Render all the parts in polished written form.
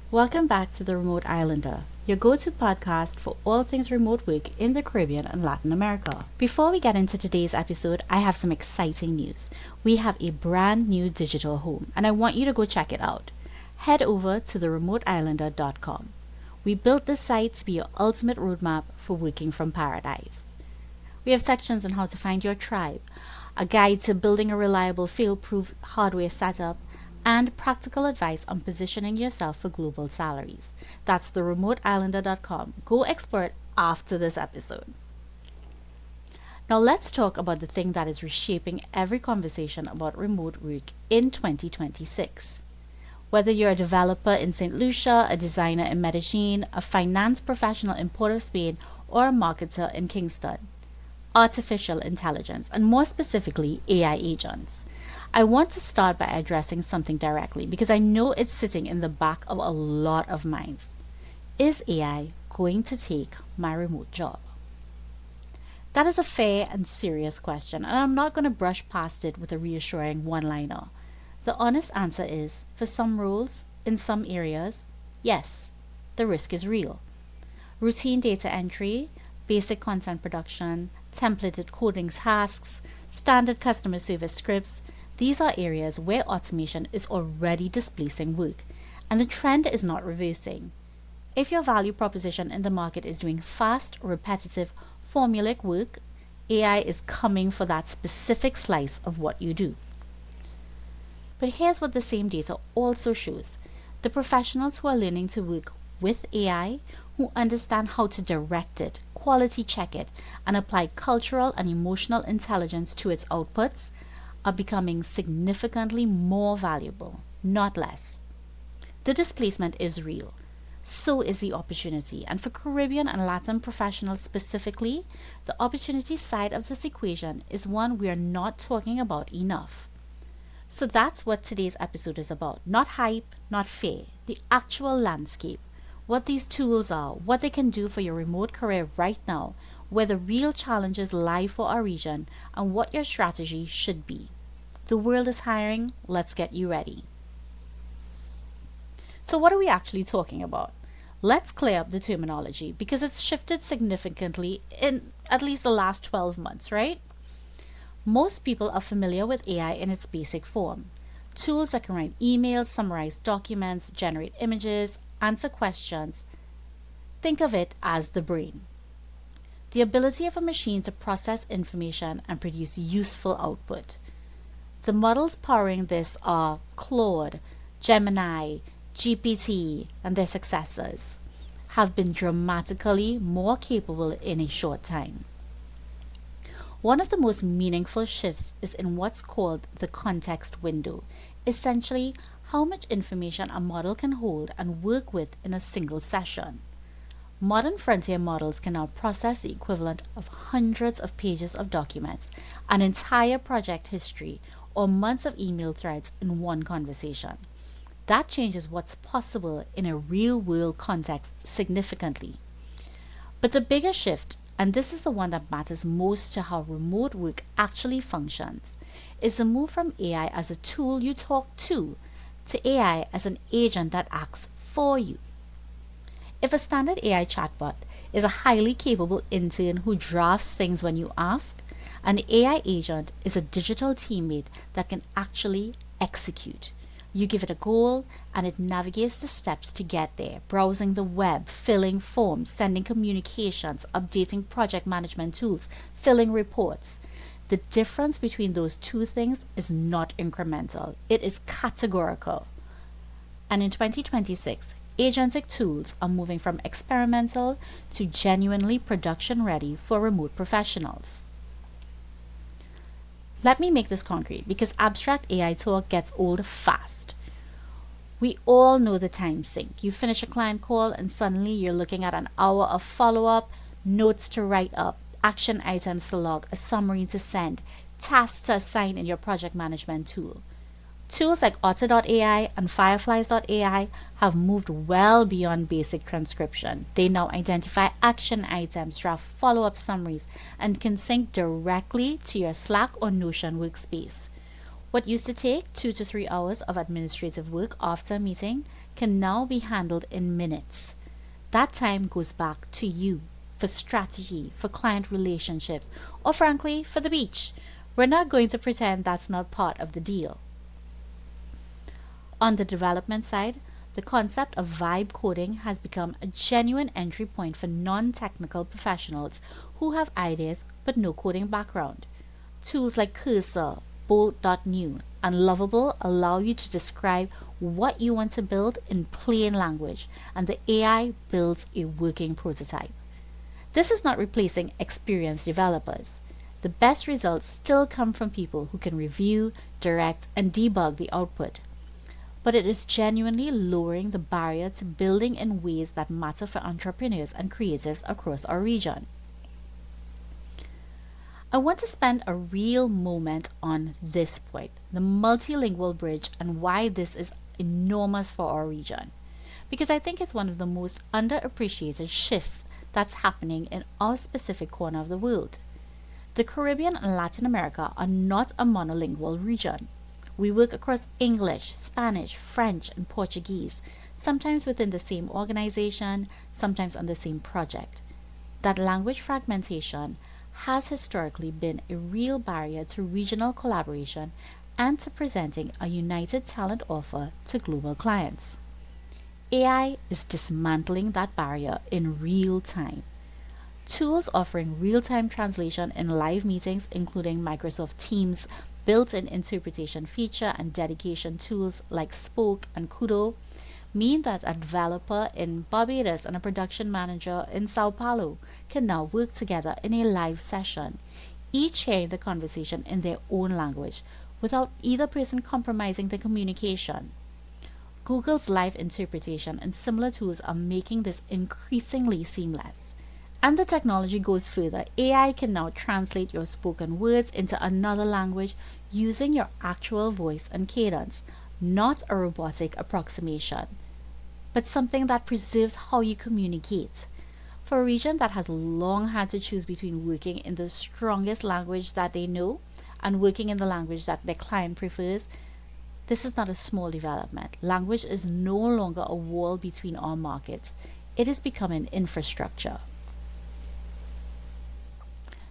Welcome back to The Remote Islander, your go-to podcast for all things remote work in the Caribbean and Latin America. Before we get into today's episode, I have some exciting news. We have a brand new digital home, and I want you to go check it out. Head over to theremoteIslander.com. We built this site to be your ultimate roadmap for working from paradise. We have sections on how to find your tribe, a guide to building a reliable fail-proof hardware setup, and practical advice on positioning yourself for global salaries. That's theremoteIslander.com. Go explore it after this episode. Now let's talk about the thing that is reshaping every conversation about remote work in 2026. Whether you're a developer in St. Lucia, a designer in Medellin, a finance professional in Port of Spain, or a marketer in Kingston, artificial intelligence, and more specifically, AI agents. I want to start by addressing something directly because I know it's sitting in the back of a lot of minds. Is AI going to take my remote job? That is a fair and serious question, and I'm not going to brush past it with a reassuring one-liner. The honest answer is, for some roles, in some areas, yes, the risk is real. Routine data entry, basic content production, templated coding tasks, standard customer service scripts, these are areas where automation is already displacing work, and the trend is not reversing. If your value proposition in the market is doing fast, repetitive, formulaic work, AI is coming for that specific slice of what you do. But here's what the same data also shows. The professionals who are learning to work with AI, who understand how to direct it, quality check it, and apply cultural and emotional intelligence to its outputs, are becoming significantly more valuable, not less. The displacement is real. So is the opportunity. And for Caribbean and LATAM professionals specifically, the opportunity side of this equation is one we are not talking about enough. So that's what today's episode is about. Not hype, not fear, the actual landscape. What these tools are, what they can do for your remote career right now, where the real challenges lie for our region, and what your strategy should be. The world is hiring, let's get you ready. So what are we actually talking about? Let's clear up the terminology because it's shifted significantly in at least the last 12 months, right? Most people are familiar with AI in its basic form. Tools that can write emails, summarize documents, generate images, answer questions. Think of it as the brain. The ability of a machine to process information and produce useful output. The models powering this are Claude, Gemini, GPT, and their successors have been dramatically more capable in a short time. One of the most meaningful shifts is in what's called the context window, essentially how much information a model can hold and work with in a single session. Modern frontier models can now process the equivalent of hundreds of pages of documents, an entire project history, or months of email threads in one conversation. That changes what's possible in a real-world context significantly. But the bigger shift, and this is the one that matters most to how remote work actually functions, is the move from AI as a tool you talk to AI as an agent that acts for you. If a standard AI chatbot is a highly capable intern who drafts things when you ask, an AI agent is a digital teammate that can actually execute. You give it a goal and it navigates the steps to get there, browsing the web, filling forms, sending communications, updating project management tools, filling reports. The difference between those two things is not incremental, it is categorical. And in 2026, agentic tools are moving from experimental to genuinely production ready for remote professionals. Let me make this concrete because abstract AI talk gets old fast. We all know the time sink. You finish a client call and suddenly you're looking at an hour of follow-up, notes to write up, action items to log, a summary to send, tasks to assign in your project management tool. Tools like Otter.ai and Fireflies.ai have moved well beyond basic transcription. They now identify action items, draft follow-up summaries, and can sync directly to your Slack or Notion workspace. What used to take 2 to 3 hours of administrative work after a meeting can now be handled in minutes. That time goes back to you for strategy, for client relationships, or frankly, for the beach. We're not going to pretend that's not part of the deal. On the development side, the concept of vibe coding has become a genuine entry point for non technical professionals who have ideas but no coding background. Tools like Cursor, Bolt.new, and Lovable allow you to describe what you want to build in plain language, and the AI builds a working prototype. This is not replacing experienced developers. The best results still come from people who can review, direct, and debug the output. But it is genuinely lowering the barrier to building in ways that matter for entrepreneurs and creatives across our region. I want to spend a real moment on this point, the multilingual bridge, and why this is enormous for our region. Because I think it's one of the most underappreciated shifts that's happening in our specific corner of the world. The Caribbean and Latin America are not a monolingual region. We work across English, Spanish, French, and Portuguese, sometimes within the same organization, sometimes on the same project. That language fragmentation has historically been a real barrier to regional collaboration and to presenting a united talent offer to global clients. AI is dismantling that barrier in real time. Tools offering real-time translation in live meetings, including Microsoft Teams' built-in interpretation feature and dedication tools like Spoke and Kudo, mean that a developer in Barbados and a production manager in Sao Paulo can now work together in a live session, each hearing the conversation in their own language, without either person compromising the communication. Google's live interpretation and similar tools are making this increasingly seamless. And the technology goes further. AI can now translate your spoken words into another language using your actual voice and cadence, not a robotic approximation, but something that preserves how you communicate. For a region that has long had to choose between working in the strongest language that they know and working in the language that their client prefers, this is not a small development. Language is no longer a wall between our markets. It is becoming infrastructure.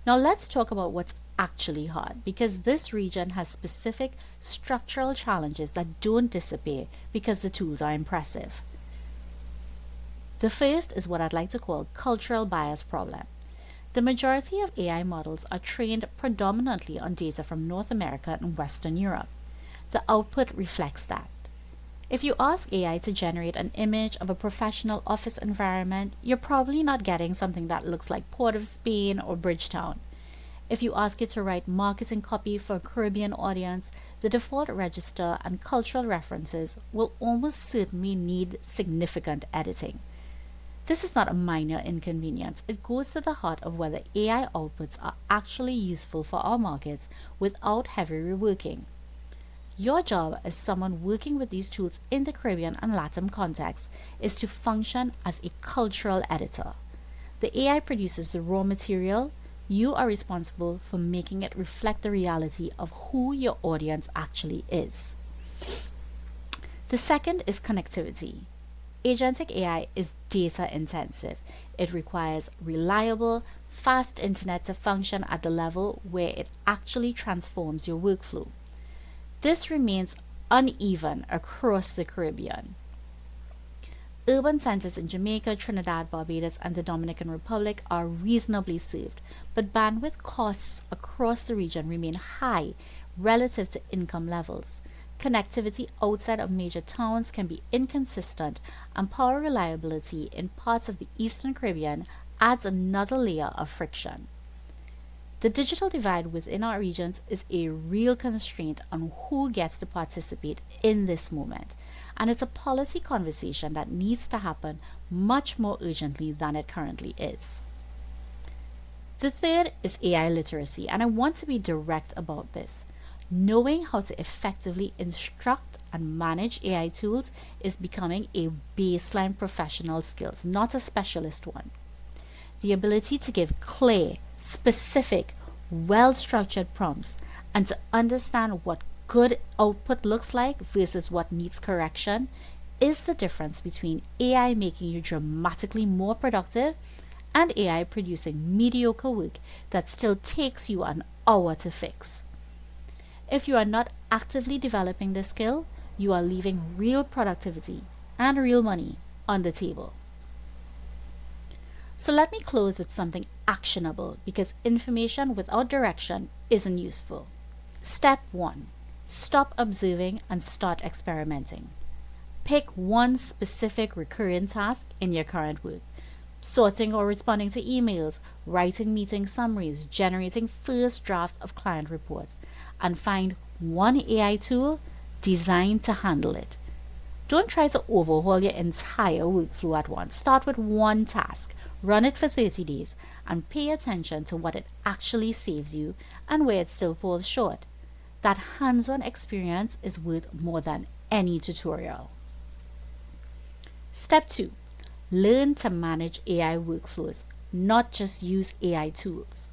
Now let's talk about what's actually hard, because this region has specific structural challenges that don't disappear because the tools are impressive. The first is what I'd like to call cultural bias problem. The majority of AI models are trained predominantly on data from North America and Western Europe. The output reflects that. If you ask AI to generate an image of a professional office environment, you're probably not getting something that looks like Port of Spain or Bridgetown. If you ask it to write marketing copy for a Caribbean audience, the default register and cultural references will almost certainly need significant editing. This is not a minor inconvenience. It goes to the heart of whether AI outputs are actually useful for our markets without heavy reworking. Your job as someone working with these tools in the Caribbean and LATAM context is to function as a cultural editor. The AI produces the raw material. You are responsible for making it reflect the reality of who your audience actually is. The second is connectivity. Agentic AI is data intensive. It requires reliable, fast internet to function at the level where it actually transforms your workflow. This remains uneven across the Caribbean. Urban centers in Jamaica, Trinidad, Barbados, and the Dominican Republic are reasonably served, but bandwidth costs across the region remain high relative to income levels. Connectivity outside of major towns can be inconsistent, and power reliability in parts of the Eastern Caribbean adds another layer of friction. The digital divide within our regions is a real constraint on who gets to participate in this moment, and it's a policy conversation that needs to happen much more urgently than it currently is. The third is AI literacy, and I want to be direct about this. Knowing how to effectively instruct and manage AI tools is becoming a baseline professional skill, not a specialist one. The ability to give clear, specific, well-structured prompts and to understand what good output looks like versus what needs correction is the difference between AI making you dramatically more productive and AI producing mediocre work that still takes you an hour to fix. If you are not actively developing this skill, you are leaving real productivity and real money on the table. So let me close with something actionable, because information without direction isn't useful. Step 1. Stop observing and start experimenting. Pick one specific recurring task in your current work. Sorting or responding to emails, writing meeting summaries, generating first drafts of client reports, and find one AI tool designed to handle it. Don't try to overhaul your entire workflow at once. Start with one task, run it for 30 days, and pay attention to what it actually saves you and where it still falls short. That hands-on experience is worth more than any tutorial. Step 2. Learn to manage AI workflows, not just use AI tools.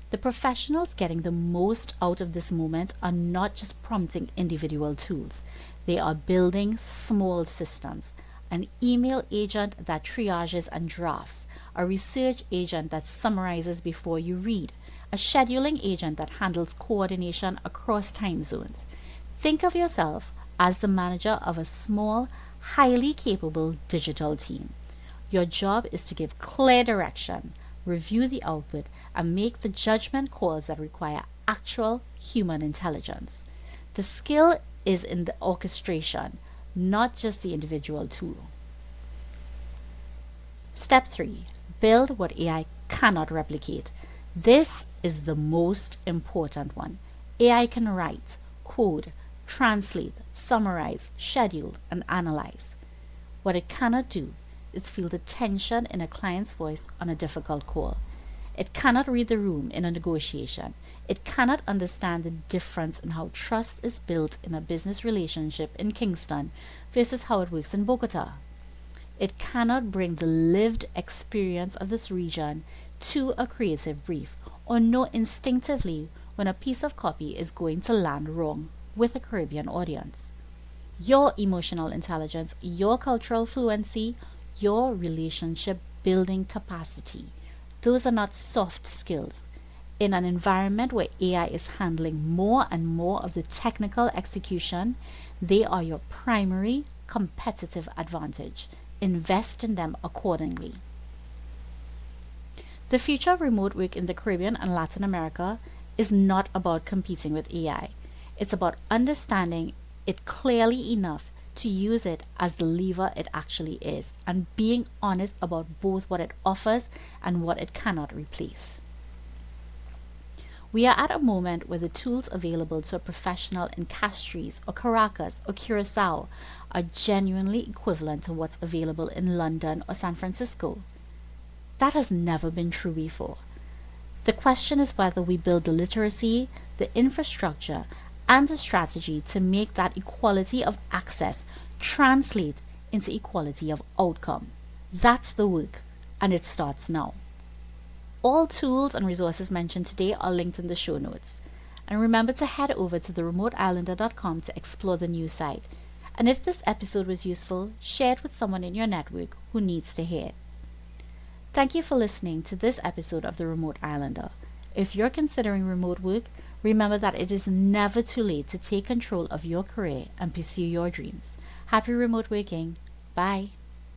The professionals getting the most out of this moment are not just prompting individual tools. They are building small systems, an email agent that triages and drafts, a research agent that summarizes before you read, a scheduling agent that handles coordination across time zones. Think of yourself as the manager of a small, highly capable digital team. Your job is to give clear direction, review the output, and make the judgment calls that require actual human intelligence. The skill is in the orchestration, not just the individual tool. Step 3. Build what AI cannot replicate. This is the most important one. AI can write, code, translate, summarize, schedule, and analyze. What it cannot do is feel the tension in a client's voice on a difficult call. It cannot read the room in a negotiation. It cannot understand the difference in how trust is built in a business relationship in Kingston versus how it works in Bogota. It cannot bring the lived experience of this region to a creative brief, or know instinctively when a piece of copy is going to land wrong with a Caribbean audience. Your emotional intelligence, your cultural fluency, your relationship building capacity, those are not soft skills. In an environment where AI is handling more and more of the technical execution, they are your primary competitive advantage. Invest in them accordingly. The future of remote work in the Caribbean and Latin America is not about competing with AI. It's about understanding it clearly enough to use it as the lever it actually is, and being honest about both what it offers and what it cannot replace. We are at a moment where the tools available to a professional in Castries or Caracas or Curacao are genuinely equivalent to what's available in London or San Francisco. That has never been true before. The question is whether we build the literacy, the infrastructure, and the strategy to make that equality of access translate into equality of outcome. That's the work, and it starts now. All tools and resources mentioned today are linked in the show notes. And remember to head over to theremoteIslander.com to explore the new site. And if this episode was useful, share it with someone in your network who needs to hear it. Thank you for listening to this episode of The Remote Islander. If you're considering remote work, remember that it is never too late to take control of your career and pursue your dreams. Happy remote working. Bye.